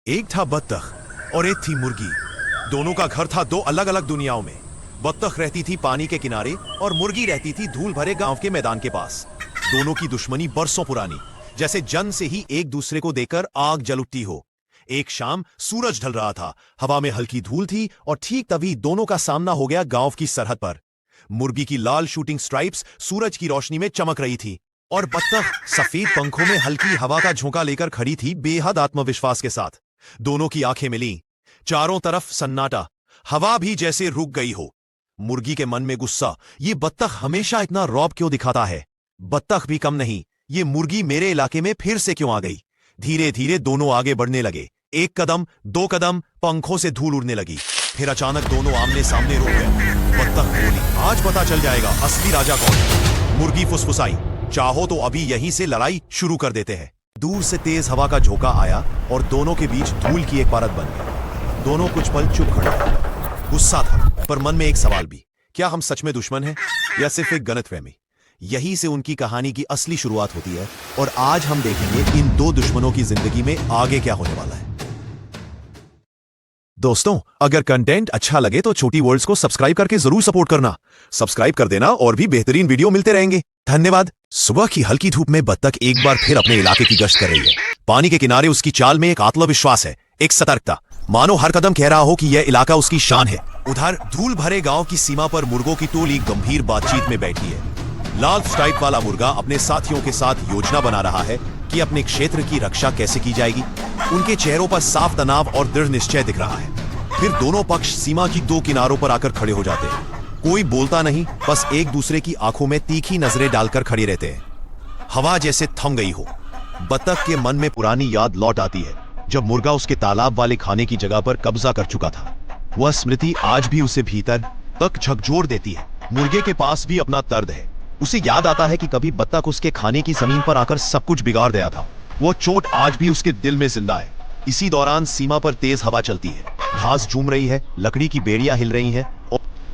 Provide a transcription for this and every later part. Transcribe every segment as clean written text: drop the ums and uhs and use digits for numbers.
एक था बत्तख और एक थी मुर्गी। दोनों का घर था दो अलग अलग दुनियाओं में। बत्तख रहती थी पानी के किनारे और मुर्गी रहती थी धूल भरे गांव के मैदान के पास। दोनों की दुश्मनी बरसों पुरानी, जैसे जन्म से ही एक दूसरे को देखकर आग जल उठती हो। एक शाम सूरज ढल रहा था, हवा में हल्की धूल थी और ठीक तभी दोनों का सामना हो गया गांव की सरहद पर। मुर्गी की लाल शूटिंग स्ट्राइप्स सूरज की रोशनी में चमक रही थी और बत्तख सफेद पंखों में हल्की हवा का झोंका लेकर खड़ी थी बेहद आत्मविश्वास के साथ। दोनों की आंखें मिली, चारों तरफ सन्नाटा, हवा भी जैसे रुक गई हो। मुर्गी के मन में गुस्सा, ये बत्तख हमेशा इतना रौब क्यों दिखाता है। बत्तख भी कम नहीं, ये मुर्गी मेरे इलाके में फिर से क्यों आ गई। धीरे धीरे दोनों आगे बढ़ने लगे। एक कदम, दो कदम, पंखों से धूल उड़ने लगी। फिर अचानक दोनों आमने सामने रुक गए। बत्तख बोली, आज पता चल जाएगा असली राजा कौन है। मुर्गी फुसफुसाई, चाहो तो अभी यहीं से लड़ाई शुरू कर देते हैं। दूर से तेज हवा का झोंका आया और दोनों के बीच धूल की एक परत बन गई। दोनों कुछ पल चुप खड़े रहे। गुस्सा था, पर मन में एक सवाल भी, क्या हम सच में दुश्मन हैं या सिर्फ एक गलतफहमी। यहीं से उनकी कहानी की असली शुरुआत होती है और आज हम देखेंगे इन दो दुश्मनों की जिंदगी में आगे क्या होने वाला है। दोस्तों, अगर कंटेंट अच्छा लगे तो छोटी वर्ल्ड्स को सब्सक्राइब करके जरूर सपोर्ट करना। सब्सक्राइब कर देना और भी बेहतरीन वीडियो मिलते रहेंगे। धन्यवाद। सुबह की हल्की धूप में बत्तख एक बार फिर अपने इलाके की गश्त कर रही है। पानी के किनारे उसकी चाल में एक आत्मविश्वास है, एक सतर्कता, मानो हर कदम कह रहा हो कि यह इलाका उसकी शान है। उधर धूल भरे गांव की सीमा पर मुर्गों की टोली गंभीर बातचीत में बैठी है। लाल स्ट्राइप वाला मुर्गा अपने साथियों के साथ योजना बना रहा है कि अपने क्षेत्र की रक्षा कैसे की जाएगी। उनके चेहरों पर साफ तनाव और दृढ़ निश्चय दिख रहा है। फिर दोनों पक्ष सीमा की दो किनारों पर आकर खड़े हो जाते हैं। कोई बोलता नहीं, बस एक दूसरे की आंखों में तीखी नजरें डालकर खड़े रहते हैं। हवा जैसे थम गई हो। बत्तख के मन में पुरानी याद लौट आती है, जब मुर्गा उसके तालाब वाले खाने की जगह पर कब्जा कर चुका था। वह स्मृति आज भी उसे भीतर तक झकझोर देती है। मुर्गे के पास भी अपना दर्द है। उसे याद आता है कि कभी बत्तख उसके खाने की जमीन पर आकर सब कुछ बिगाड़ दिया था। वो चोट आज भी उसके दिल में जिंदा है। इसी दौरान सीमा पर तेज हवा चलती है, घास झूम रही है, लकड़ी की बेड़ियां हिल रही हैं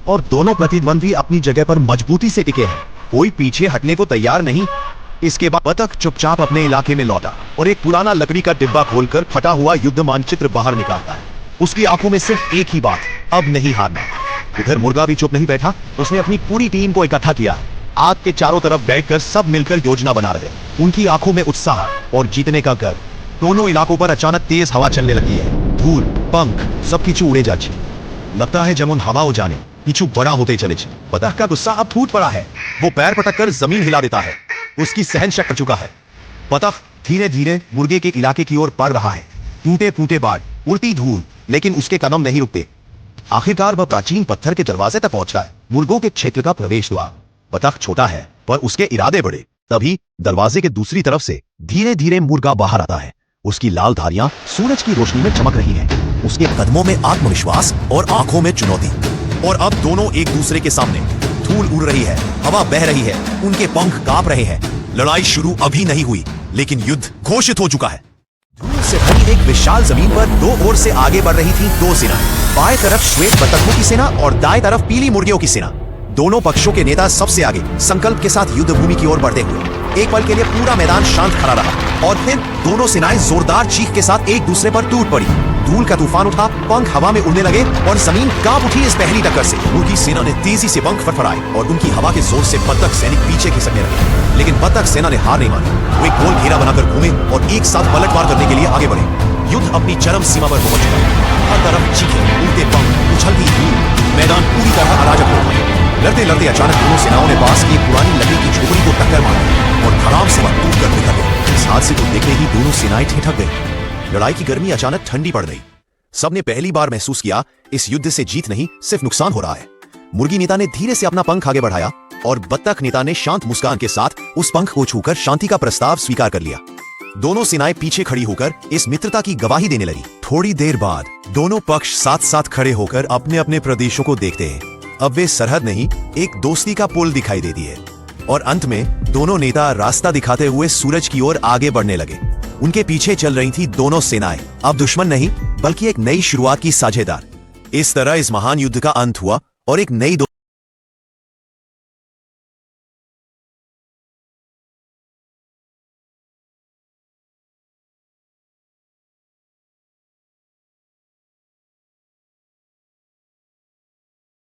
और दोनों प्रतिद्वंदी अपनी जगह पर मजबूती से टिके हैं। कोई पीछे हटने को तैयार नहीं। इसके बाद बत्तख चुपचाप अपने इलाके में लौटा और एक पुराना लकड़ी का डिब्बा खोलकर फटा हुआ युद्ध मानचित्र बाहर निकालता है। उसकी आंखों में सिर्फ एक ही बात, अब नहीं हारना। उधर मुर्गा भी चुप नहीं बैठा। उसने अपनी पूरी टीम को इकट्ठा किया। आग के चारों तरफ बैठकर सब मिलकर योजना बना रहे। उनकी आंखों में उत्साह और जीतने का गर्व। दोनों इलाकों पर अचानक तेज हवा चलने लगी है। धूल, पंख सब किचु उड़े जा छी। लगता है जमुन हवा हो जाने किचु बड़ा होते चले। बत्तख का गुस्सा अब फूट पड़ा है। वो पैर पटककर जमीन हिला देता है। उसकी सहन शक्ति कर चुका है। बत्तख धीरे धीरे मुर्गे के इलाके की ओर बढ़ रहा है। टूटे फूटे बाढ़, उड़ती धूल, लेकिन उसके कदम नहीं रुकते। आखिरकार वह प्राचीन पत्थर के दरवाजे तक पहुंचा है, मुर्गों के क्षेत्र का प्रवेश हुआ। बत्तख छोटा है पर उसके इरादे बड़े। तभी दरवाजे के दूसरी तरफ से धीरे धीरे मुर्गा बाहर आता है। उसकी लाल धारियां सूरज की रोशनी में चमक रही हैं। उसके कदमों में आत्मविश्वास और आंखों में चुनौती। और अब दोनों एक दूसरे के सामने। धूल उड़ रही है, हवा बह रही है, उनके पंख कांप रहे हैं। लड़ाई शुरू अभी नहीं हुई, लेकिन युद्ध घोषित हो चुका है। धूल से भरी एक विशाल जमीन पर दो ओर से आगे बढ़ रही थी दो सेनाएं। बाएं तरफ श्वेत बत्तखों की सेना और दाएं तरफ पीली मुर्गियों की सेना। दोनों पक्षों के नेता सबसे आगे संकल्प के साथ युद्ध भूमि की ओर बढ़ते हुए। एक पल के लिए पूरा मैदान शांत खड़ा रहा और फिर दोनों सेनाएं जोरदार चीख के साथ एक दूसरे पर टूट पड़ी। धूल का तूफान उठा, पंख हवा में उड़ने लगे और जमीन कांप उठी इस पहली टक्कर से। मुर्गी सेना ने तेजी से पंख फड़फड़ाए और उनकी हवा के जोर से बत्तख सैनिक पीछे खिसकने लगे। लेकिन बत्तख सेना ने हार नहीं मानी। वो एक गोल घेरा बनाकर घूमे और एक साथ पलटवार करने के लिए आगे बढ़े। युद्ध अपनी चरम सीमा पर पहुंच चुका। हर तरफ चीखें, उड़ते पंख, उछलती धूल, मैदान पूरी तरह अराजक हो गया। लड़ते लड़ते अचानक दोनों सेनाओं ने पास की पुरानी लकड़ी की झोपड़ी को टक्कर मारी और धड़ाम से वह टूट कर बिखर गई। इस हादसे को देखते ही दोनों सेनाएं ठिठक गई। लड़ाई की गर्मी अचानक ठंडी पड़ गई। सबने पहली बार महसूस किया, इस युद्ध से जीत नहीं सिर्फ नुकसान हो रहा है। मुर्गी नेता ने धीरे से अपना पंख आगे बढ़ाया और बत्तख नेता ने शांत मुस्कान के साथ उस पंख को छूकर शांति का प्रस्ताव स्वीकार कर लिया। दोनों सेनाएं पीछे खड़ी होकर इस मित्रता की गवाही देने लगी। थोड़ी देर बाद दोनों पक्ष साथ साथ खड़े होकर अपने अपने प्रदेशों को देखते हैं। अब वे सरहद नहीं, एक दोस्ती का पुल दिखाई देती है। और अंत में दोनों नेता रास्ता दिखाते हुए सूरज की ओर आगे बढ़ने लगे। उनके पीछे चल रही थी दोनों सेनाएं, अब दुश्मन नहीं बल्कि एक नई शुरुआत की साझेदार। इस तरह इस महान युद्ध का अंत हुआ और एक नई